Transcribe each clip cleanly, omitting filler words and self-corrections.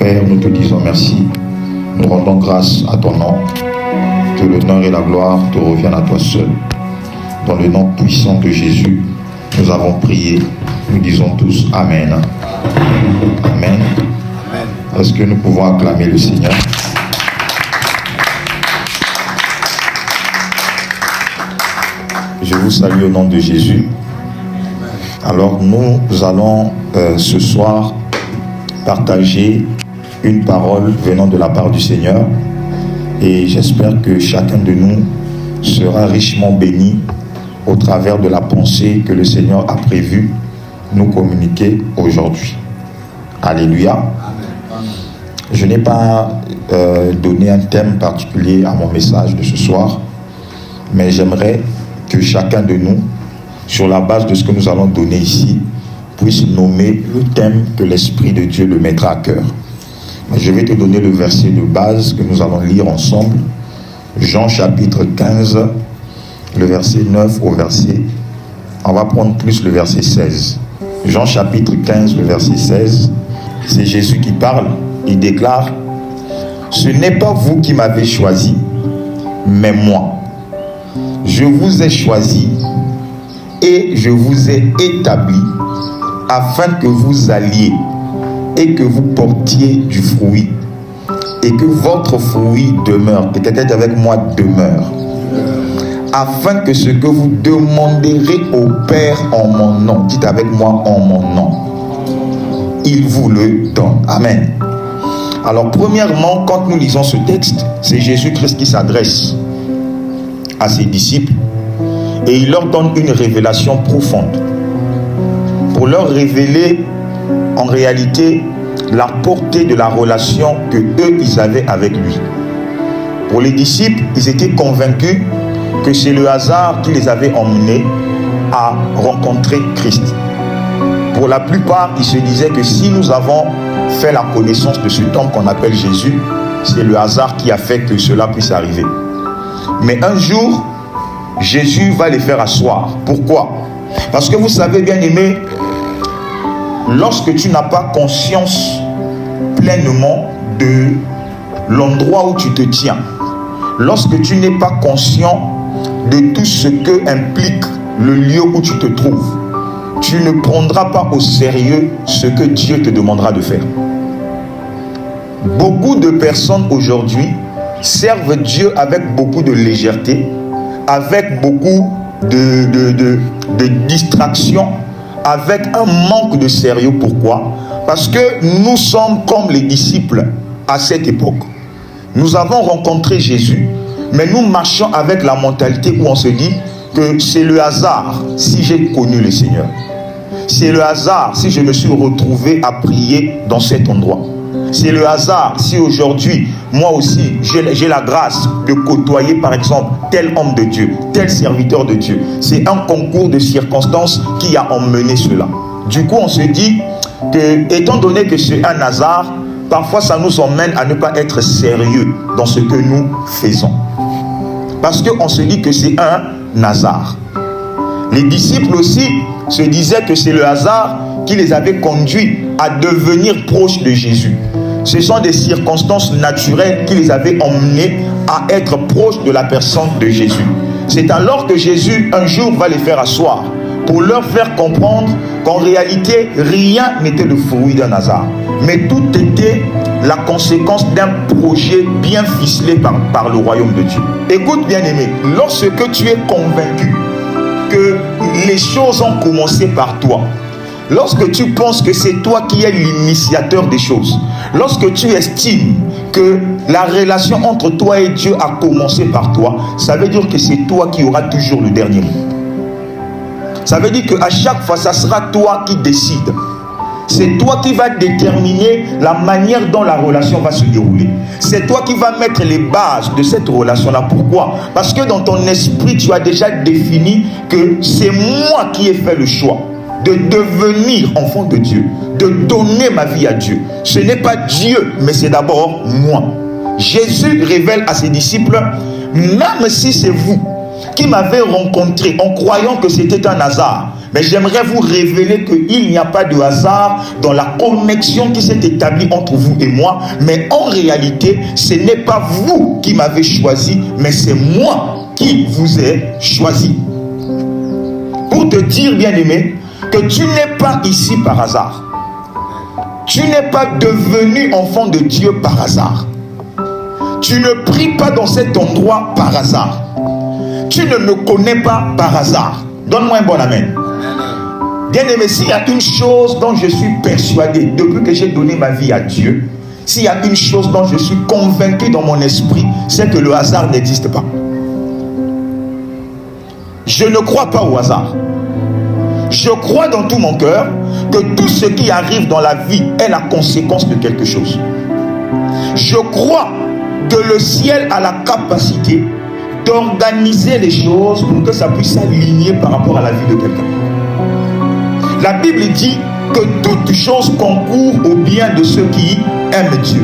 Père, nous te disons merci. Nous rendons grâce à ton nom. Que l'honneur et la gloire te reviennent à toi seul. Dans le nom puissant de Jésus, nous avons prié. Nous disons tous Amen. Amen. Est-ce que nous pouvons acclamer le Seigneur? Je vous salue au nom de Jésus. Alors nous allons ce soir partager une parole venant de la part du Seigneur et j'espère que chacun de nous sera richement béni au travers de la pensée que le Seigneur a prévu nous communiquer aujourd'hui. Alléluia. Je n'ai pas donné un thème particulier à mon message de ce soir, mais j'aimerais que chacun de nous, sur la base de ce que nous allons donner ici, puisse nommer le thème que l'Esprit de Dieu le mettra à cœur. Je vais te donner le verset de base que nous allons lire ensemble. Jean chapitre 15, le verset 9 au verset... On va prendre plus le verset 16. Jean chapitre 15, le verset 16. C'est Jésus qui parle. Il déclare: « Ce n'est pas vous qui m'avez choisi, mais moi. Je vous ai choisi et je vous ai établi afin que vous alliez et que vous portiez du fruit et que votre fruit demeure. Et quelqu'un avec moi demeure. Afin que ce que vous demanderez au Père en mon nom, dites avec moi en mon nom, il vous le donne. Amen. Alors premièrement, quand nous lisons ce texte, c'est Jésus-Christ qui s'adresse à ses disciples et il leur donne une révélation profonde pour leur révéler en réalité la portée de la relation que eux ils avaient avec lui. Pour les disciples, ils étaient convaincus que c'est le hasard qui les avait emmenés à rencontrer Christ. Pour la plupart, ils se disaient que si nous avons fait la connaissance de cet homme qu'on appelle Jésus, c'est le hasard qui a fait que cela puisse arriver. Mais un jour, Jésus va les faire asseoir. Pourquoi? Parce que vous savez, bien aimé, lorsque tu n'as pas conscience pleinement de l'endroit où tu te tiens, lorsque tu n'es pas conscient de tout ce que implique le lieu où tu te trouves, tu ne prendras pas au sérieux ce que Dieu te demandera de faire. Beaucoup de personnes aujourd'hui servent Dieu avec beaucoup de légèreté, avec beaucoup de distraction, avec un manque de sérieux. Pourquoi? Parce que nous sommes comme les disciples à cette époque. Nous avons rencontré Jésus, mais nous marchons avec la mentalité où on se dit que c'est le hasard si j'ai connu le Seigneur. C'est le hasard si je me suis retrouvé à prier dans cet endroit. C'est le hasard si aujourd'hui, moi aussi, j'ai la grâce de côtoyer par exemple tel homme de Dieu, tel serviteur de Dieu. C'est un concours de circonstances qui a emmené cela. Du coup, on se dit que, étant donné que c'est un hasard, parfois ça nous emmène à ne pas être sérieux dans ce que nous faisons. Parce qu'on se dit que c'est un hasard. Les disciples aussi se disaient que c'est le hasard qui les avait conduits à devenir proches de Jésus. Ce sont des circonstances naturelles qui les avaient emmenés à être proches de la personne de Jésus. C'est alors que Jésus un jour va les faire asseoir pour leur faire comprendre qu'en réalité rien n'était le fruit d'un hasard, mais tout était la conséquence d'un projet bien ficelé par le royaume de Dieu. Écoute bien aimé, lorsque tu es convaincu que les choses ont commencé par toi, lorsque tu penses que c'est toi qui es l'initiateur des choses, lorsque tu estimes que la relation entre toi et Dieu a commencé par toi, ça veut dire que c'est toi qui auras toujours le dernier mot. Ça veut dire qu'à chaque fois, ça sera toi qui décides. C'est toi qui vas déterminer la manière dont la relation va se dérouler. C'est toi qui vas mettre les bases de cette relation-là. Pourquoi? Parce que dans ton esprit, tu as déjà défini que c'est moi qui ai fait le choix de devenir enfant de Dieu, de donner ma vie à Dieu. Ce n'est pas Dieu, mais c'est d'abord moi. Jésus révèle à ses disciples, même si c'est vous qui m'avez rencontré en croyant que c'était un hasard, Mais j'aimerais vous révéler qu'il n'y a pas de hasard dans la connexion qui s'est établie entre vous et moi. Mais en réalité, ce n'est pas vous qui m'avez choisi, mais c'est moi qui vous ai choisi. Pour te dire, bien-aimé, que tu n'es pas ici par hasard. Tu n'es pas devenu enfant de Dieu par hasard. Tu ne pries pas dans cet endroit par hasard. Tu ne me connais pas par hasard. Donne-moi un bon amen. Bien-aimé, s'il y a une chose dont je suis persuadé, depuis que j'ai donné ma vie à Dieu, s'il y a une chose dont je suis convaincu dans mon esprit, c'est que le hasard n'existe pas. Je ne crois pas au hasard. Je crois dans tout mon cœur que tout ce qui arrive dans la vie est la conséquence de quelque chose. Je crois que le ciel a la capacité d'organiser les choses pour que ça puisse s'aligner par rapport à la vie de quelqu'un. La Bible dit que toute chose concourt au bien de ceux qui aiment Dieu.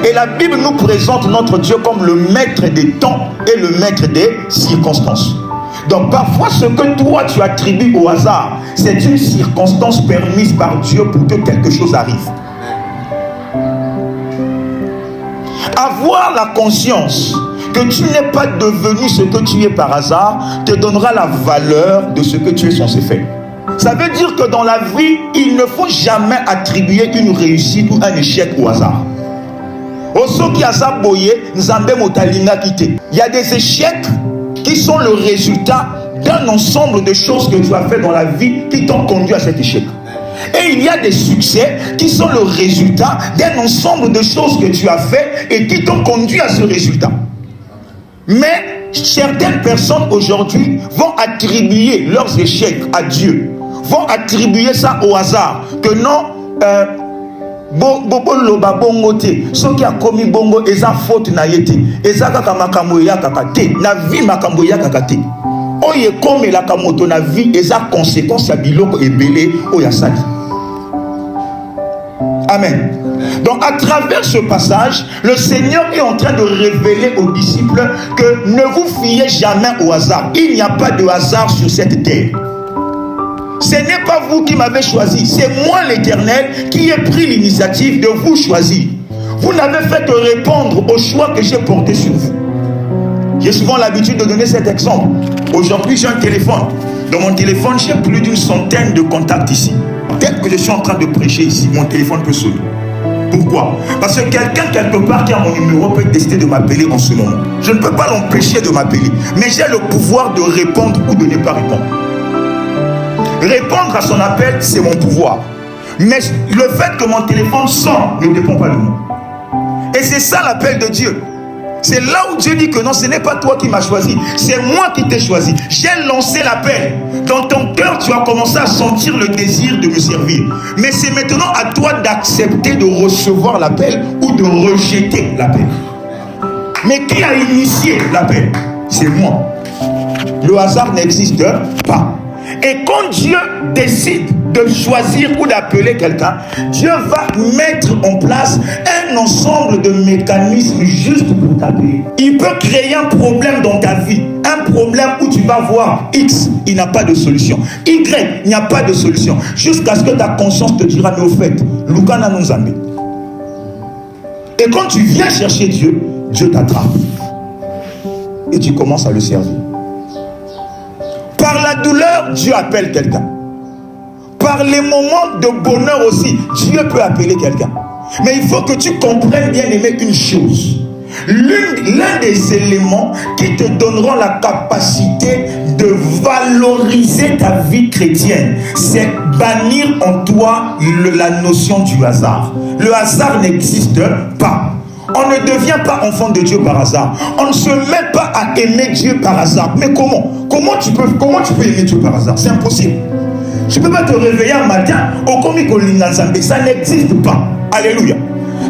Et la Bible nous présente notre Dieu comme le maître des temps et le maître des circonstances. Donc parfois ce que toi tu attribues au hasard, c'est une circonstance permise par Dieu pour que quelque chose arrive. Avoir la conscience que tu n'es pas devenu ce que tu es par hasard te donnera la valeur de ce que tu es censé faire. Ça veut dire que dans la vie, il ne faut jamais attribuer une réussite ou un échec au hasard. Il y a des échecs qui sont le résultat d'un ensemble de choses que tu as fait dans la vie qui t'ont conduit à cet échec. Et il y a des succès qui sont le résultat d'un ensemble de choses que tu as fait et qui t'ont conduit à ce résultat. Mais certaines personnes aujourd'hui vont attribuer leurs échecs à Dieu, vont attribuer ça au hasard, que non, bobo loba bongo te soki akomi bongo eza faute na yete eza kaka makambo ya kaka te na vie makambo ya kaka te oye comme la kamoto na vie eza conséquence ya biloko ebele oya sali. Amen. Donc à travers ce passage, le Seigneur est en train de révéler aux disciples que ne vous fiez jamais au hasard. Il n'y a pas de hasard sur cette terre. Ce n'est pas vous qui m'avez choisi, c'est moi l'Éternel qui ai pris l'initiative de vous choisir. Vous n'avez fait que répondre au choix que j'ai porté sur vous. J'ai souvent l'habitude de donner cet exemple. Aujourd'hui, j'ai un téléphone. Dans mon téléphone, j'ai plus d'une centaine de contacts ici. Dès que je suis en train de prêcher ici, mon téléphone peut sonner. Pourquoi? Parce que quelqu'un quelque part qui a mon numéro peut décider de m'appeler en ce moment. Je ne peux pas l'empêcher de m'appeler, mais j'ai le pouvoir de répondre ou de ne pas répondre. Répondre à son appel, c'est mon pouvoir. Mais le fait que mon téléphone sonne ne dépend pas de moi. Et c'est ça l'appel de Dieu. C'est là où Dieu dit que non, ce n'est pas toi qui m'as choisi, c'est moi qui t'ai choisi. J'ai lancé l'appel. Dans ton cœur, tu as commencé à sentir le désir de me servir. Mais c'est maintenant à toi d'accepter de recevoir l'appel ou de rejeter l'appel. Mais qui a initié l'appel? C'est moi. Le hasard n'existe pas. Et quand Dieu décide de choisir ou d'appeler quelqu'un, Dieu va mettre en place un ensemble de mécanismes juste pour t'appeler. Il peut créer un problème dans ta vie, un problème où tu vas voir X, il n'a pas de solution. Y, il n'y a pas de solution. Jusqu'à ce que ta conscience te dira, mais au fait, Lukana nous amène. Et quand tu viens chercher Dieu, Dieu t'attrape. Et tu commences à le servir. Par la douleur, Dieu appelle quelqu'un. Par les moments de bonheur aussi, Dieu peut appeler quelqu'un. Mais il faut que tu comprennes, bien aimé, une chose. L'un des éléments qui te donneront la capacité de valoriser ta vie chrétienne, c'est bannir en toi la notion du hasard. Le hasard n'existe pas. On ne devient pas enfant de Dieu par hasard. On ne se met pas à aimer Dieu par hasard. Mais comment? Comment tu peux aimer Dieu par hasard? C'est impossible. Tu ne peux pas te réveiller un matin au Komikolinganzambe. Ça n'existe pas. Alléluia.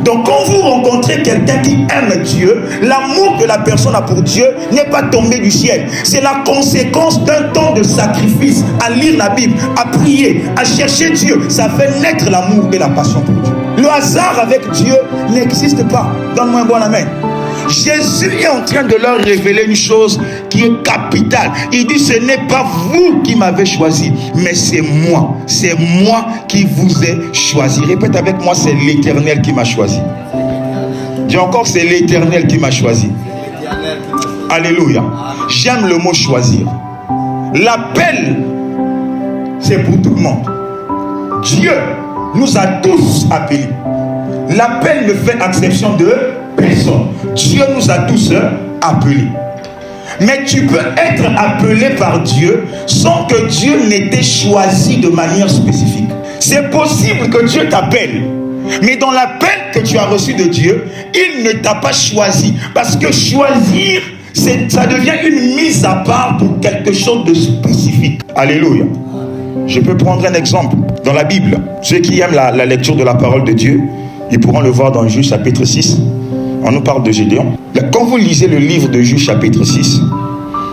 Donc quand vous rencontrez quelqu'un qui aime Dieu, l'amour que la personne a pour Dieu n'est pas tombé du ciel. C'est la conséquence d'un temps de sacrifice, à lire la Bible, à prier, à chercher Dieu. Ça fait naître l'amour et la passion pour Dieu. Le hasard avec Dieu n'existe pas. Donne-moi un bon amen. Jésus est en train de leur révéler une chose qui est capitale. Il dit, ce n'est pas vous qui m'avez choisi, mais c'est moi. C'est moi qui vous ai choisi. Répète avec moi, c'est l'Éternel qui m'a choisi. Dis encore, c'est l'Éternel qui m'a choisi. Alléluia. J'aime le mot choisir. L'appel, c'est pour tout le monde. Dieu nous a tous appelés. L'appel ne fait exception de personne. Dieu nous a tous appelés. Mais tu peux être appelé par Dieu sans que Dieu n'ait été choisi de manière spécifique. C'est possible que Dieu t'appelle, mais dans l'appel que tu as reçu de Dieu, il ne t'a pas choisi. Parce que choisir, ça devient une mise à part pour quelque chose de spécifique. Alléluia. Je peux prendre un exemple dans la Bible. Ceux qui aiment la lecture de la parole de Dieu, ils pourront le voir dans Juge chapitre 6. On nous parle de Gédéon. Quand vous lisez le livre de Juge chapitre 6,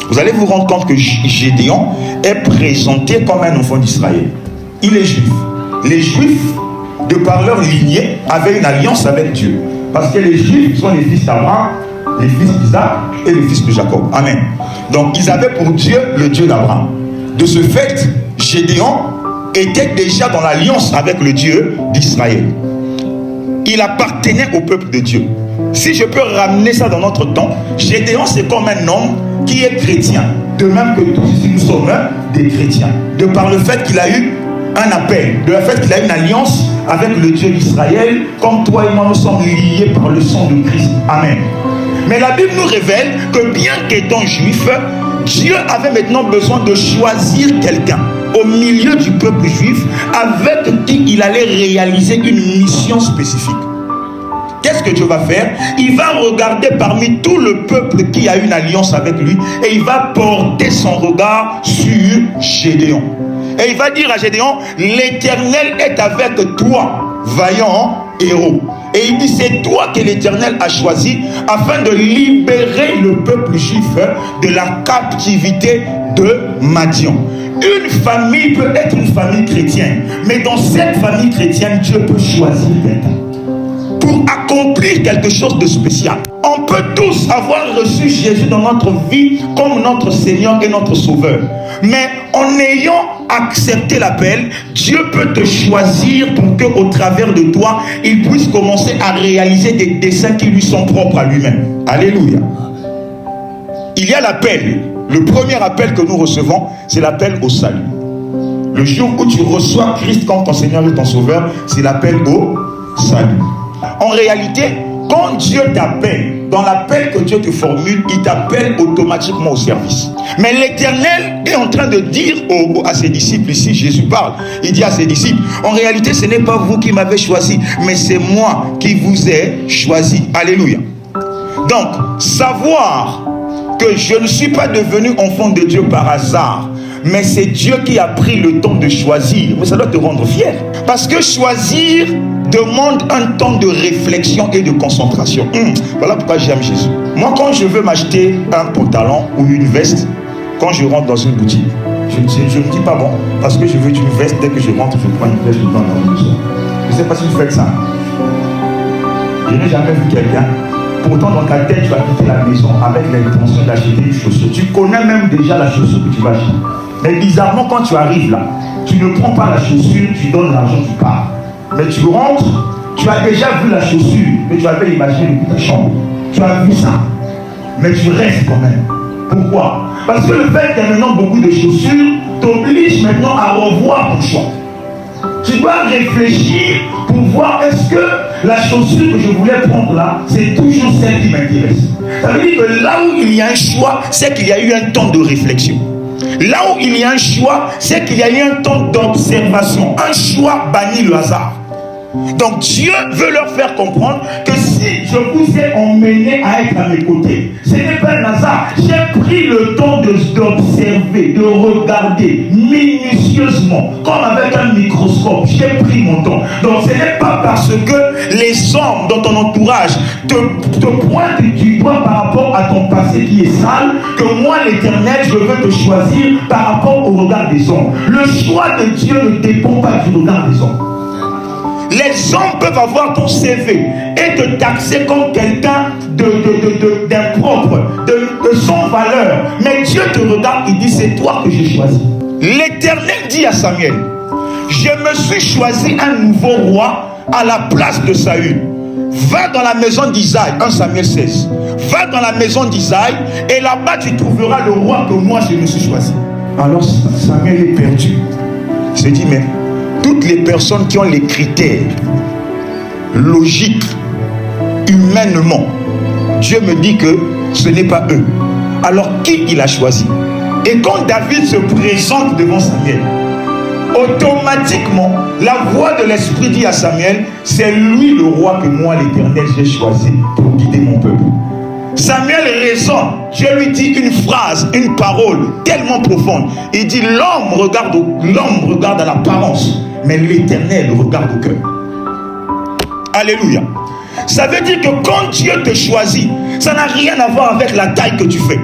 vous allez vous rendre compte que Gédéon est présenté comme un enfant d'Israël. Il est juif. Les Juifs, de par leur lignée, avaient une alliance avec Dieu. Parce que les Juifs sont les fils d'Abraham, les fils d'Isaac et les fils de Jacob. Amen. Donc ils avaient pour Dieu le Dieu d'Abraham. De ce fait, Gédéon était déjà dans l'alliance avec le Dieu d'Israël. Il appartenait au peuple de Dieu. Si je peux ramener ça dans notre temps, Gédéon c'est comme un homme qui est chrétien. De même que tous ici nous sommes des chrétiens. De par le fait qu'il a eu un appel, de le fait qu'il a une alliance avec le Dieu d'Israël, comme toi et moi nous sommes liés par le sang de Christ. Amen. Mais la Bible nous révèle que bien qu'étant juif, Dieu avait maintenant besoin de choisir quelqu'un au milieu du peuple juif avec qui il allait réaliser une mission spécifique. Qu'est-ce que Dieu va faire? Il va regarder parmi tout le peuple qui a une alliance avec lui et il va porter son regard sur Gédéon. Et il va dire à Gédéon, l'Éternel est avec toi, vaillant héros. Et il dit, c'est toi que l'Éternel a choisi afin de libérer le peuple juif de la captivité de Madian. Une famille peut être une famille chrétienne, mais dans cette famille chrétienne, Dieu peut choisir quelqu'un pour accomplir quelque chose de spécial. On peut tous avoir reçu Jésus dans notre vie comme notre Seigneur et notre Sauveur. Mais en ayant accepté l'appel, Dieu peut te choisir pour qu'au travers de toi, il puisse commencer à réaliser des desseins qui lui sont propres à lui-même. Alléluia. Il y a l'appel. Le premier appel que nous recevons, c'est l'appel au salut. Le jour où tu reçois Christ comme ton Seigneur et ton Sauveur, c'est l'appel au salut. En réalité, quand Dieu t'appelle, dans l'appel que Dieu te formule, il t'appelle automatiquement au service. Mais l'Éternel est en train de dire à ses disciples, ici Jésus parle, il dit à ses disciples, en réalité ce n'est pas vous qui m'avez choisi, mais c'est moi qui vous ai choisi. Alléluia. Donc, savoir que je ne suis pas devenu enfant de Dieu par hasard, mais c'est Dieu qui a pris le temps de choisir. Mais ça doit te rendre fier. Parce que choisir demande un temps de réflexion et de concentration. Voilà pourquoi j'aime Jésus. Moi, quand je veux m'acheter un pantalon ou une veste, quand je rentre dans une boutique, je ne dis pas bon, parce que je veux une veste, dès que je rentre, je prends une veste dedans dans la maison. Je ne sais pas si vous faites ça. Je n'ai jamais vu quelqu'un. Pourtant, dans ta tête, tu vas quitter la maison avec l'intention d'acheter une chaussure. Tu connais même déjà la chaussure que tu vas acheter. Mais bizarrement, quand tu arrives là, tu ne prends pas la chaussure, tu donnes l'argent, tu pars. Mais tu rentres, tu as déjà vu la chaussure, mais tu avais imaginé depuis ta chambre. Tu as vu ça, mais tu restes quand même. Pourquoi? Parce que le fait qu'il y a maintenant beaucoup de chaussures t'oblige maintenant à revoir ton choix. Tu dois réfléchir pour voir est-ce que la chaussure que je voulais prendre là, c'est toujours celle qui m'intéresse. Ça veut dire que là où il y a un choix, c'est qu'il y a eu un temps de réflexion. Là où il y a un choix, c'est qu'il y a eu un temps d'observation. Un choix bannit le hasard. Donc Dieu veut leur faire comprendre que si je vous ai emmené à être à mes côtés, ce n'est pas un hasard. J'ai pris le temps d'observer, de regarder minutieusement, comme avec un microscope. J'ai pris mon temps. Donc ce n'est pas parce que les hommes dans ton entourage te pointent du doigt par rapport à ton passé qui est sale, que moi l'Éternel, je veux te choisir par rapport au regard des hommes. Le choix de Dieu ne dépend pas du regard des hommes. Les hommes peuvent avoir ton CV et te taxer comme quelqu'un d'impropre, de sans valeur. Mais Dieu te regarde, il dit, c'est toi que j'ai choisi. L'Éternel dit à Samuel, je me suis choisi un nouveau roi à la place de Saül. Va dans la maison d'Isaïe, 1 Samuel 16. Va dans la maison d'Isaïe et là-bas tu trouveras le roi que moi je me suis choisi. Alors Samuel est perdu. Il se dit, mais toutes les personnes qui ont les critères logiques, humainement, Dieu me dit que ce n'est pas eux. Alors qui il a choisi? Et quand David se présente devant Samuel, automatiquement, la voix de l'Esprit dit à Samuel, c'est lui le roi que moi, l'Éternel, j'ai choisi pour guider mon peuple. Samuel raisonne. Dieu lui dit une phrase, une parole tellement profonde. Il dit, l'homme regarde à l'apparence, mais l'Éternel regarde au cœur. Alléluia. Ça veut dire que quand Dieu te choisit, ça n'a rien à voir avec la taille que tu fais.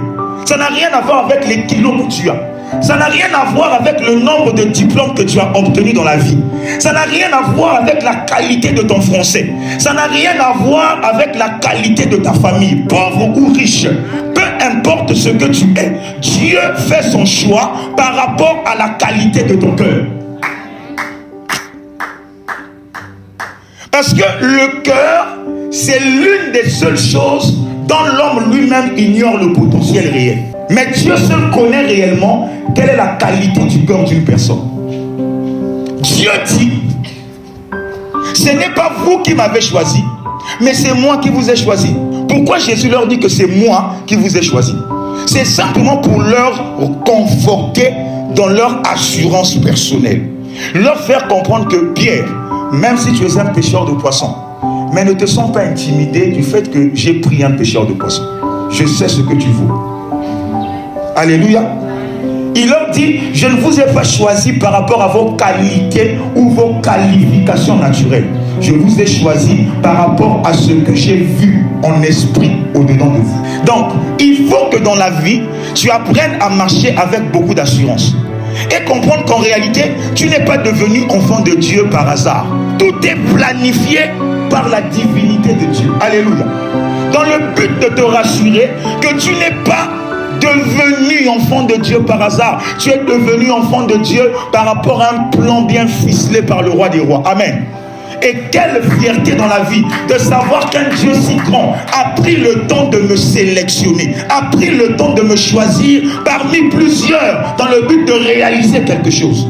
Ça n'a rien à voir avec les kilos que tu as. Ça n'a rien à voir avec le nombre de diplômes que tu as obtenus dans la vie. Ça n'a rien à voir avec la qualité de ton français. Ça n'a rien à voir avec la qualité de ta famille, pauvre ou riche. Peu importe ce que tu es, Dieu fait son choix par rapport à la qualité de ton cœur. Parce que le cœur, c'est l'une des seules choses dont l'homme lui-même ignore le potentiel réel. Mais Dieu seul connaît réellement quelle est la qualité du cœur d'une personne. Dieu dit, ce n'est pas vous qui m'avez choisi, mais c'est moi qui vous ai choisi. Pourquoi Jésus leur dit que c'est moi qui vous ai choisi? C'est simplement pour leur conforter dans leur assurance personnelle. Leur faire comprendre que Pierre, même si tu es un pêcheur de poissons, mais ne te sens pas intimidé du fait que j'ai pris un pêcheur de poissons. Je sais ce que tu vaux. Alléluia. Il leur dit, je ne vous ai pas choisi par rapport à vos qualités ou vos qualifications naturelles. Je vous ai choisi par rapport à ce que j'ai vu en esprit au-dedans de vous. Donc, il faut que dans la vie, tu apprennes à marcher avec beaucoup d'assurance. Et comprendre qu'en réalité, tu n'es pas devenu enfant de Dieu par hasard. Tout est planifié par la divinité de Dieu. Alléluia. Dans le but de te rassurer que tu n'es pas devenu enfant de Dieu par hasard. Tu es devenu enfant de Dieu par rapport à un plan bien ficelé par le roi des rois. Amen. Et quelle fierté dans la vie de savoir qu'un Dieu si grand a pris le temps de me sélectionner, a pris le temps de me choisir parmi plusieurs dans le but de réaliser quelque chose.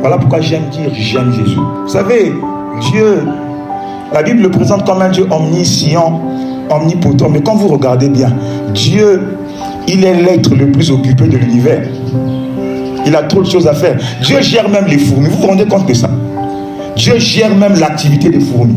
Voilà pourquoi j'aime dire j'aime Jésus. Vous savez, Dieu, la Bible le présente comme un Dieu omniscient, omnipotent. Mais quand vous regardez bien, Dieu, il est l'être le plus occupé de l'univers. Il a trop de choses à faire. Dieu gère même les fourmis. Vous vous rendez compte de ça? Dieu gère même l'activité des fourmis.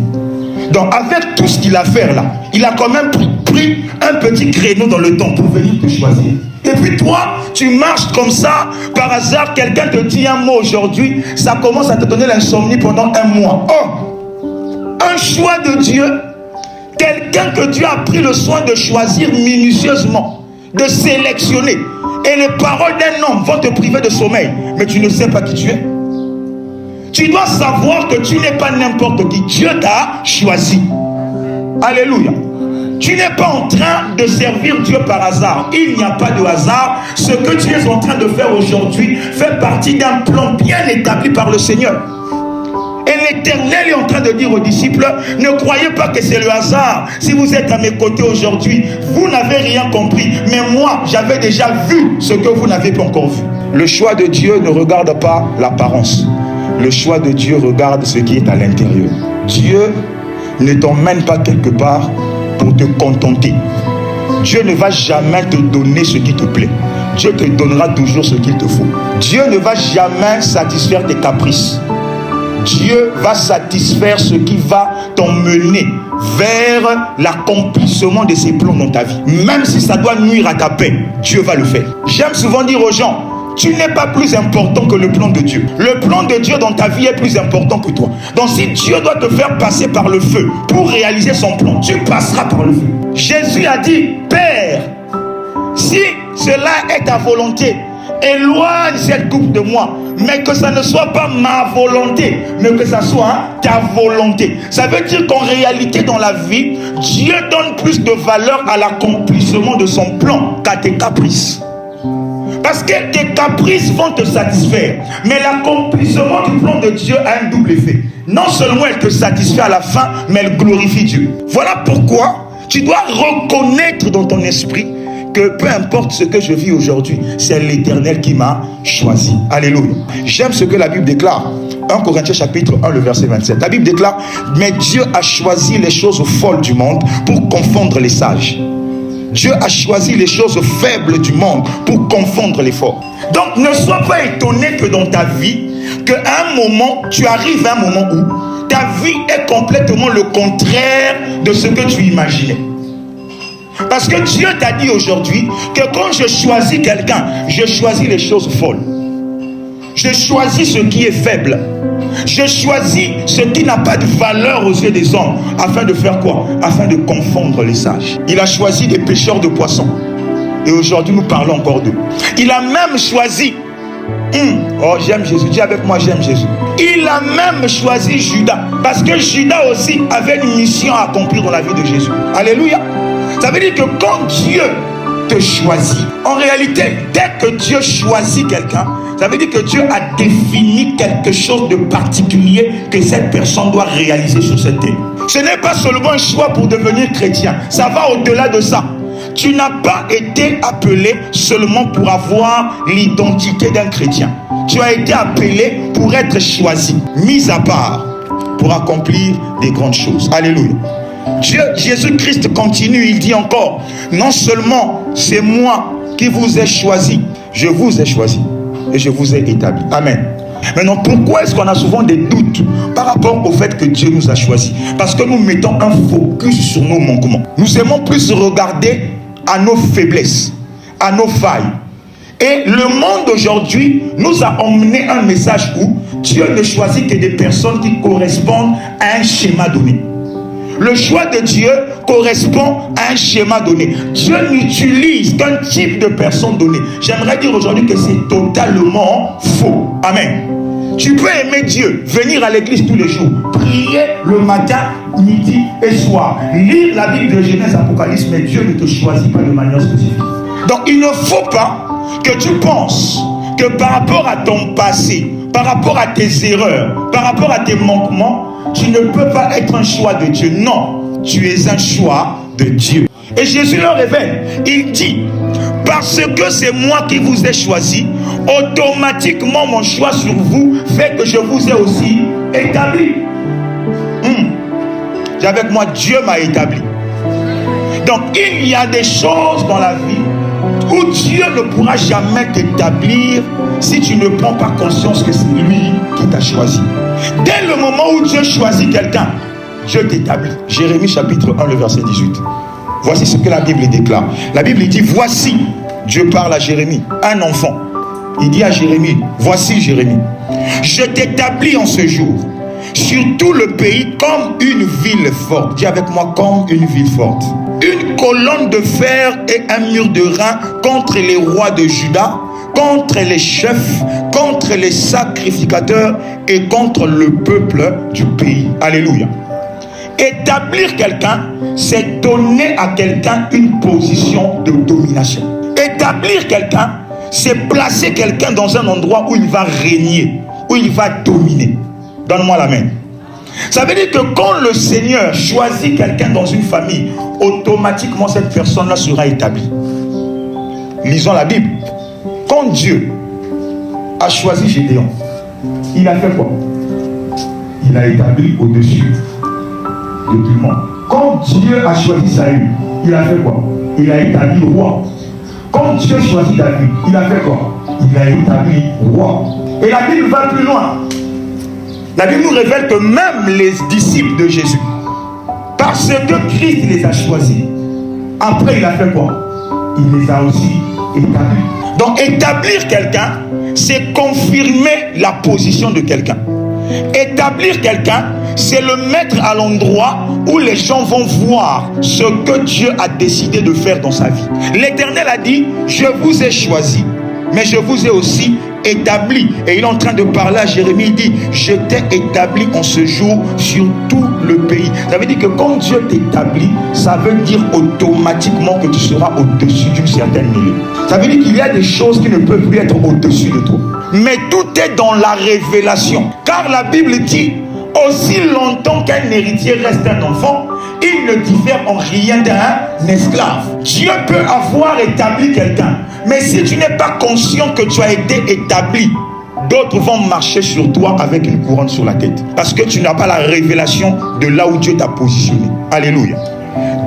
Donc avec tout ce qu'il a à faire là, il a quand même pris un petit créneau dans le temps pour venir te choisir. Et puis toi, tu marches comme ça, par hasard, quelqu'un te dit un mot aujourd'hui, ça commence à te donner l'insomnie pendant un mois. Oh, un choix de Dieu, quelqu'un que Dieu a pris le soin de choisir minutieusement, de sélectionner. Et les paroles d'un homme vont te priver de sommeil, mais tu ne sais pas qui tu es. Tu dois savoir que tu n'es pas n'importe qui. Dieu t'a choisi. Alléluia. Tu n'es pas en train de servir Dieu par hasard. Il n'y a pas de hasard. Ce que tu es en train de faire aujourd'hui fait partie d'un plan bien établi par le Seigneur. Et l'Éternel est en train de dire aux disciples, ne croyez pas que c'est le hasard. Si vous êtes à mes côtés aujourd'hui, vous n'avez rien compris. Mais moi, j'avais déjà vu ce que vous n'avez pas encore vu. Le choix de Dieu ne regarde pas l'apparence. Le choix de Dieu regarde ce qui est à l'intérieur. Dieu ne t'emmène pas quelque part pour te contenter. Dieu ne va jamais te donner ce qui te plaît. Dieu te donnera toujours ce qu'il te faut. Dieu ne va jamais satisfaire tes caprices. Dieu va satisfaire ce qui va t'emmener vers l'accomplissement de ses plans dans ta vie. Même si ça doit nuire à ta paix, Dieu va le faire. J'aime souvent dire aux gens, tu n'es pas plus important que le plan de Dieu. Le plan de Dieu dans ta vie est plus important que toi. Donc si Dieu doit te faire passer par le feu pour réaliser son plan, tu passeras par le feu. Jésus a dit, Père, si cela est ta volonté, éloigne cette coupe de moi. mais que ça ne soit pas ma volonté, mais que ça soit ta volonté. Ça veut dire qu'en réalité, dans la vie, Dieu donne plus de valeur à l'accomplissement de son plan qu'à tes caprices. Parce que tes caprices vont te satisfaire, mais l'accomplissement du plan de Dieu a un double effet. Non seulement elle te satisfait à la fin, mais elle glorifie Dieu. Voilà pourquoi tu dois reconnaître dans ton esprit que peu importe ce que je vis aujourd'hui, c'est l'Éternel qui m'a choisi. Alléluia. J'aime ce que la Bible déclare. 1 Corinthiens chapitre 1, le verset 27. La Bible déclare, mais Dieu a choisi les choses folles du monde pour confondre les sages. Dieu a choisi les choses faibles du monde pour confondre les forts. Donc ne sois pas étonné que dans ta vie, qu'à un moment, tu arrives à un moment où ta vie est complètement le contraire de ce que tu imaginais. Parce que Dieu t'a dit aujourd'hui que quand je choisis quelqu'un, je choisis les choses folles. Je choisis ce qui est faible. Je choisis ce qui n'a pas de valeur aux yeux des hommes. Afin de faire quoi? Afin de confondre les sages. Il a choisi des pêcheurs de poissons. Et aujourd'hui, nous parlons encore d'eux. Il a même choisi... Oh, j'aime Jésus. Dis avec moi, j'aime Jésus. Il a même choisi Judas. Parce que Judas aussi avait une mission à accomplir dans la vie de Jésus. Alléluia. Ça veut dire que quand Dieu te choisit, en réalité, dès que Dieu choisit quelqu'un, ça veut dire que Dieu a défini quelque chose de particulier que cette personne doit réaliser sur cette terre. Ce n'est pas seulement un choix pour devenir chrétien. Ça va au-delà de ça. Tu n'as pas été appelé seulement pour avoir l'identité d'un chrétien. Tu as été appelé pour être choisi, mis à part, pour accomplir des grandes choses. Alléluia. Jésus-Christ continue, il dit encore, non seulement c'est moi qui vous ai choisi, je vous ai choisi et je vous ai établi. Amen. Maintenant, pourquoi est-ce qu'on a souvent des doutes par rapport au fait que Dieu nous a choisis? Parce que nous mettons un focus sur nos manquements. Nous aimons plus regarder à nos faiblesses, à nos failles. Et le monde aujourd'hui nous a emmené un message où Dieu ne choisit que des personnes qui correspondent à un schéma donné. Le choix de Dieu correspond à un schéma donné. Dieu n'utilise qu'un type de personne donnée. J'aimerais dire aujourd'hui que c'est totalement faux. Amen. Tu peux aimer Dieu, venir à l'église tous les jours, prier le matin, midi et soir, lire la Bible de Genèse, Apocalypse, mais Dieu ne te choisit pas de manière spécifique. Donc il ne faut pas que tu penses que par rapport à ton passé, par rapport à tes erreurs, par rapport à tes manquements, tu ne peux pas être un choix de Dieu. Non, tu es un choix de Dieu. Et Jésus le révèle. Il dit, parce que c'est moi qui vous ai choisi, automatiquement mon choix sur vous fait que je vous ai aussi établi. Dis avec moi, Dieu m'a établi. Donc il y a des choses dans la vie où Dieu ne pourra jamais t'établir si tu ne prends pas conscience que c'est lui qui t'a choisi. Dès le moment où Dieu choisit quelqu'un, Dieu t'établit. Jérémie chapitre 1, le verset 18. Voici ce que la Bible déclare. La Bible dit, voici, Dieu parle à Jérémie, un enfant. Il dit à Jérémie, voici Jérémie, je t'établis en ce jour sur tout le pays comme une ville forte. Dis avec moi, comme une ville forte. Une colonne de fer et un mur de rein contre les rois de Juda, contre les chefs, contre les sacrificateurs et contre le peuple du pays. Alléluia. Établir quelqu'un, c'est donner à quelqu'un une position de domination. Établir quelqu'un, c'est placer quelqu'un dans un endroit où il va régner, où il va dominer. Donne-moi la main. Ça veut dire que quand le Seigneur choisit quelqu'un dans une famille, automatiquement cette personne-là sera établie. Lisons la Bible. Quand Dieu a choisi Gédéon, il a fait quoi? Il a établi au-dessus de tout le monde. Quand Dieu a choisi Saül, il a fait quoi? Il a établi roi. Quand Dieu choisit David, il a fait quoi? Il a établi roi. Et la Bible va plus loin. La Bible nous révèle que même les disciples de Jésus, parce que Christ les a choisis, après il a fait quoi? Il les a aussi établis. Donc établir quelqu'un, c'est confirmer la position de quelqu'un. Établir quelqu'un, c'est le mettre à l'endroit où les gens vont voir ce que Dieu a décidé de faire dans sa vie. L'Éternel a dit, je vous ai choisi, mais je vous ai aussi établi. Et il est en train de parler à Jérémie, il dit, je t'ai établi en ce jour sur tout le pays. Ça veut dire que quand Dieu t'établit, ça veut dire automatiquement que tu seras au-dessus d'une certaine mêlée. Ça veut dire qu'il y a des choses qui ne peuvent plus être au-dessus de toi. Mais tout est dans la révélation. Car la Bible dit, aussi longtemps qu'un héritier reste un enfant, il ne diffère en rien d'un esclave. Dieu peut avoir établi quelqu'un, mais si tu n'es pas conscient que tu as été établi, d'autres vont marcher sur toi avec une couronne sur la tête. Parce que tu n'as pas la révélation de là où Dieu t'a positionné. Alléluia.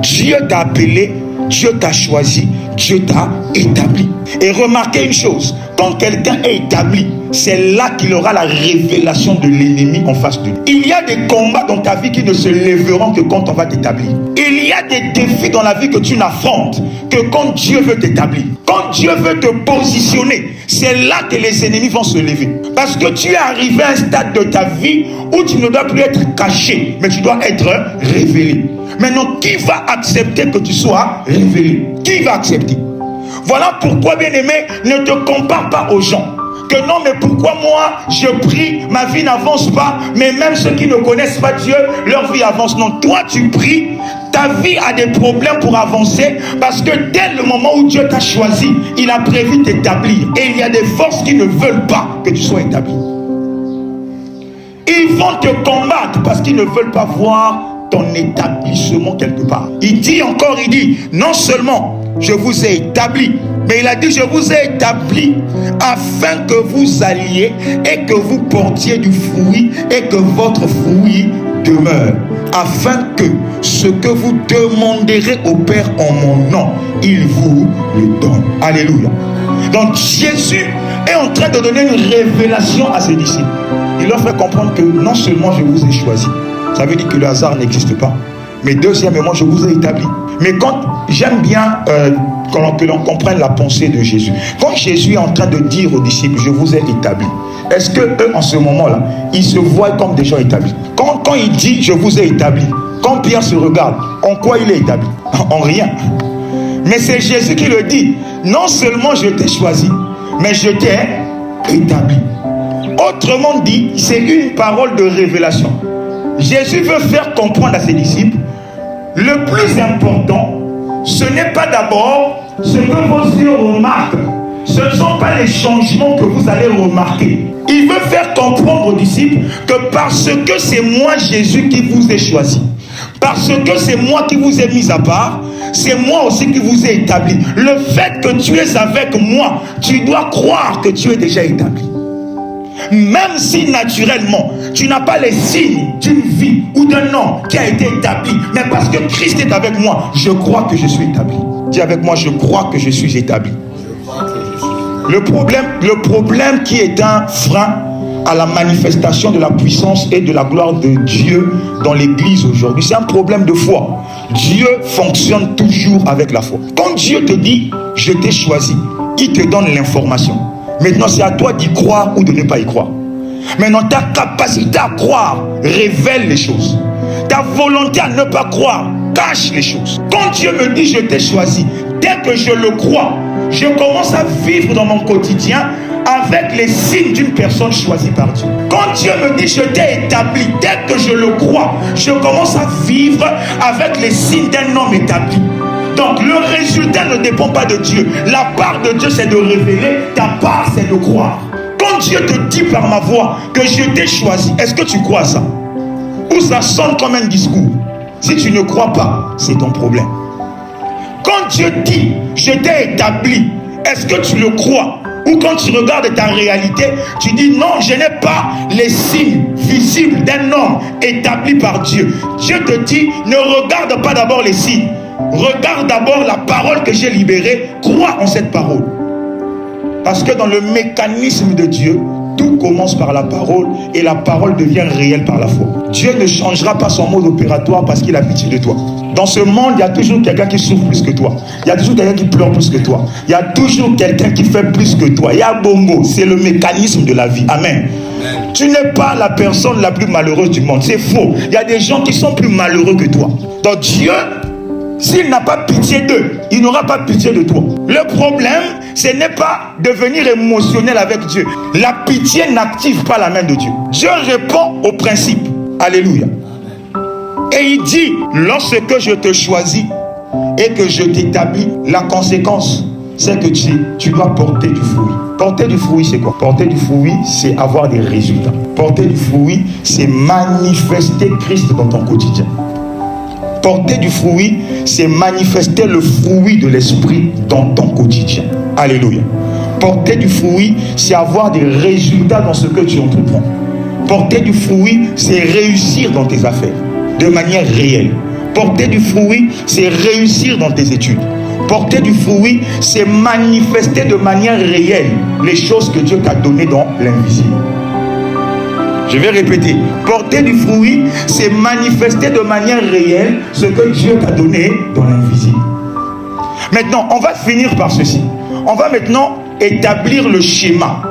Dieu t'a appelé, Dieu t'a choisi, Dieu t'a établi. Et remarquez une chose, quand quelqu'un est établi, c'est là qu'il aura la révélation de l'ennemi en face de lui. Il y a des combats dans ta vie qui ne se lèveront que quand on va t'établir. Il y a des défis dans la vie que tu n'affrontes que quand Dieu veut t'établir. Quand Dieu veut te positionner, c'est là que les ennemis vont se lever. Parce que tu es arrivé à un stade de ta vie où tu ne dois plus être caché, mais tu dois être révélé. Maintenant, qui va accepter que tu sois révélé? Qui va accepter? Voilà pourquoi, bien-aimé, ne te compare pas aux gens. Que non, mais pourquoi moi je prie, ma vie n'avance pas, mais même ceux qui ne connaissent pas Dieu, leur vie avance. Non, toi tu pries, ta vie a des problèmes pour avancer, parce que dès le moment où Dieu t'a choisi, il a prévu t'établir. Et il y a des forces qui ne veulent pas que tu sois établi. Ils vont te combattre parce qu'ils ne veulent pas voir ton établissement quelque part. Il dit encore, il dit, non seulement je vous ai établi, mais il a dit, je vous ai établi afin que vous alliez et que vous portiez du fruit et que votre fruit demeure. Afin que ce que vous demanderez au Père en mon nom, il vous le donne. Alléluia. Donc Jésus est en train de donner une révélation à ses disciples. Il leur fait comprendre que non seulement je vous ai choisi, ça veut dire que le hasard n'existe pas, mais deuxièmement, je vous ai établi. Mais quand j'aime bien que l'on comprenne la pensée de Jésus. Quand Jésus est en train de dire aux disciples, je vous ai établi, est-ce que eux, en ce moment-là, ils se voient comme des gens établis? Quand il dit, je vous ai établi, quand Pierre se regarde, en quoi il est établi? En rien. Mais c'est Jésus qui le dit. Non seulement je t'ai choisi, mais je t'ai établi. Autrement dit, c'est une parole de révélation. Jésus veut faire comprendre à ses disciples, le plus important, ce n'est pas d'abord ce que vos yeux remarquent. Ce ne sont pas les changements que vous allez remarquer. Il veut faire comprendre aux disciples que parce que c'est moi Jésus qui vous ai choisi, parce que c'est moi qui vous ai mis à part, c'est moi aussi qui vous ai établi. Le fait que tu es avec moi, tu dois croire que tu es déjà établi. Même si naturellement tu n'as pas les signes d'une vie ou d'un homme qui a été établi, mais parce que Christ est avec moi, je crois que je suis établi. Dis avec moi, je crois que je suis établi. Le problème qui est un frein à la manifestation de la puissance et de la gloire de Dieu dans l'église aujourd'hui, c'est un problème de foi. Dieu fonctionne toujours avec la foi. Quand Dieu te dit je t'ai choisi, il te donne l'information. Maintenant, c'est à toi d'y croire ou de ne pas y croire. Maintenant, ta capacité à croire révèle les choses. Ta volonté à ne pas croire cache les choses. Quand Dieu me dit je t'ai choisi, dès que je le crois, je commence à vivre dans mon quotidien avec les signes d'une personne choisie par Dieu. Quand Dieu me dit je t'ai établi, dès que je le crois, je commence à vivre avec les signes d'un homme établi. Donc le résultat ne dépend pas de Dieu. La part de Dieu, c'est de révéler. Ta part, c'est de croire. Quand Dieu te dit par ma voix que je t'ai choisi, est-ce que tu crois ça? Ou ça sonne comme un discours? Si tu ne crois pas, c'est ton problème. Quand Dieu dit je t'ai établi, est-ce que tu le crois? Ou quand tu regardes ta réalité, tu dis non, je n'ai pas les signes visibles d'un homme établi par Dieu. Dieu te dit ne regarde pas d'abord les signes. Regarde d'abord la parole que j'ai libérée, crois en cette parole. Parce que dans le mécanisme de Dieu, tout commence par la parole et la parole devient réelle par la foi. Dieu ne changera pas son mode opératoire parce qu'il a pitié de toi. Dans ce monde, il y a toujours quelqu'un qui souffre plus que toi. Il y a toujours quelqu'un qui pleure plus que toi. Il y a toujours quelqu'un qui fait plus que toi. Il y a bongo, c'est le mécanisme de la vie. Amen. Tu n'es pas la personne la plus malheureuse du monde. C'est faux. Il y a des gens qui sont plus malheureux que toi. Donc Dieu S'il n'a pas pitié d'eux, il n'aura pas pitié de toi. Le problème, ce n'est pas devenir émotionnel avec Dieu. La pitié n'active pas la main de Dieu. Dieu répond au principe. Alléluia. Et il dit, lorsque je te choisis et que je t'établis, la conséquence, c'est que tu dois porter du fruit. Porter du fruit, c'est quoi? Porter du fruit, c'est avoir des résultats. Porter du fruit, c'est manifester Christ dans ton quotidien. Porter du fruit, c'est manifester le fruit de l'esprit dans ton quotidien. Alléluia. Porter du fruit, c'est avoir des résultats dans ce que tu entreprends. Porter du fruit, c'est réussir dans tes affaires de manière réelle. Porter du fruit, c'est réussir dans tes études. Porter du fruit, c'est manifester de manière réelle les choses que Dieu t'a données dans l'invisible. Je vais répéter. Porter du fruit, c'est manifester de manière réelle ce que Dieu t'a donné dans l'invisible. Maintenant, on va finir par ceci. On va maintenant établir le schéma.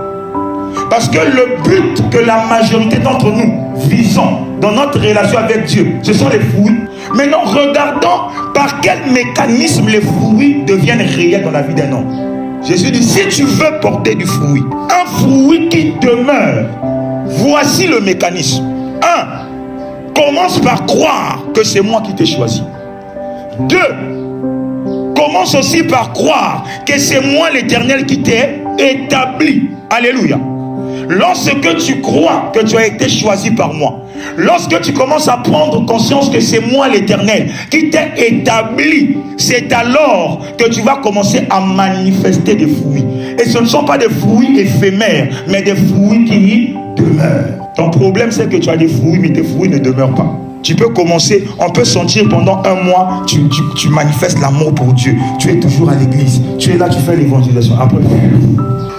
Parce que le but que la majorité d'entre nous visons dans notre relation avec Dieu, ce sont les fruits. Maintenant, regardons par quel mécanisme les fruits deviennent réels dans la vie d'un homme. Jésus dit, si tu veux porter du fruit, un fruit qui demeure, voici le mécanisme. 1. Commence par croire que c'est moi qui t'ai choisi. 2. Commence aussi par croire que c'est moi l'Éternel qui t'ai établi. Alléluia. Lorsque tu crois que tu as été choisi par moi, lorsque tu commences à prendre conscience que c'est moi l'Éternel qui t'ai établi, c'est alors que tu vas commencer à manifester des fruits. Et ce ne sont pas des fruits éphémères, mais des fruits qui demeurent. Ton problème, c'est que tu as des fruits, mais tes fruits ne demeurent pas. Tu peux commencer, on peut sentir pendant un mois, tu manifestes l'amour pour Dieu. Tu es toujours à l'église, tu es là, tu fais l'évangélisation. Après,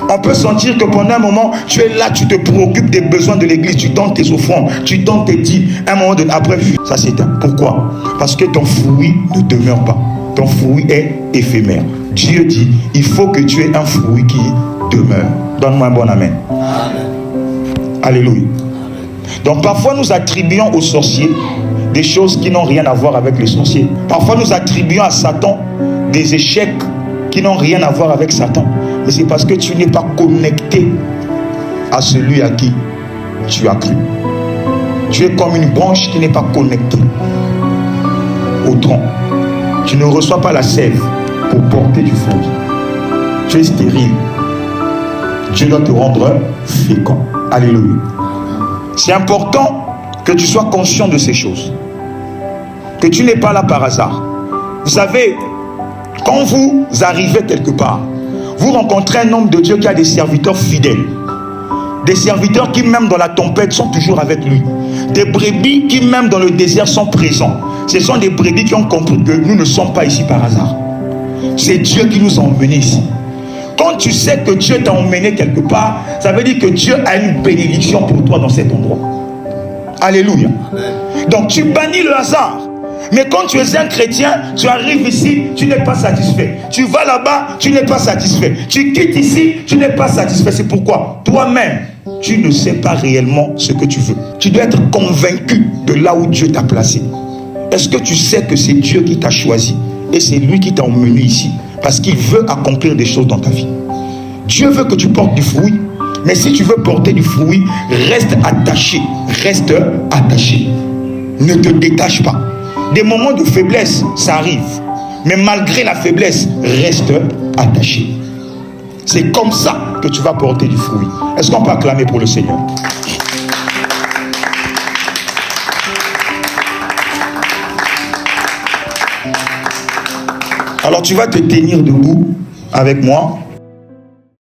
on peut sentir que pendant un moment, tu es là, tu te préoccupes des besoins de l'église, tu donnes tes offrandes, tu donnes tes dîmes. Un moment donné, après, ça s'éteint. Pourquoi? Parce que ton fruit ne demeure pas. Ton fruit est éphémère. Dieu dit, il faut que tu aies un fruit qui demeure. Donne-moi un bon amen. Amen. Alléluia. Donc parfois nous attribuons aux sorciers des choses qui n'ont rien à voir avec les sorciers. Parfois nous attribuons à Satan des échecs qui n'ont rien à voir avec Satan. Mais c'est parce que tu n'es pas connecté à celui à qui tu as cru. Tu es comme une branche qui n'est pas connectée au tronc. Tu ne reçois pas la sève pour porter du fruit. Tu es stérile. Dieu doit te rendre fécond. Alléluia. C'est important que tu sois conscient de ces choses. Que tu n'es pas là par hasard. Vous savez, quand vous arrivez quelque part, vous rencontrez un homme de Dieu qui a des serviteurs fidèles. Des serviteurs qui même dans la tempête sont toujours avec lui. Des brebis qui même dans le désert sont présents. Ce sont des brebis qui ont compris que nous ne sommes pas ici par hasard. C'est Dieu qui nous a emmenés ici. Quand tu sais que Dieu t'a emmené quelque part, ça veut dire que Dieu a une bénédiction pour toi dans cet endroit. Alléluia. Donc tu bannis le hasard. Mais quand tu es un chrétien, tu arrives ici, tu n'es pas satisfait. Tu vas là-bas, tu n'es pas satisfait. Tu quittes ici, tu n'es pas satisfait. C'est pourquoi toi-même, tu ne sais pas réellement ce que tu veux. Tu dois être convaincu de là où Dieu t'a placé. Est-ce que tu sais que c'est Dieu qui t'a choisi et c'est lui qui t'a emmené ici? Parce qu'il veut accomplir des choses dans ta vie. Dieu veut que tu portes du fruit. Mais si tu veux porter du fruit, reste attaché. Reste attaché. Ne te détache pas. Des moments de faiblesse, ça arrive. Mais malgré la faiblesse, reste attaché. C'est comme ça que tu vas porter du fruit. Est-ce qu'on peut acclamer pour le Seigneur? Alors tu vas te tenir debout avec moi.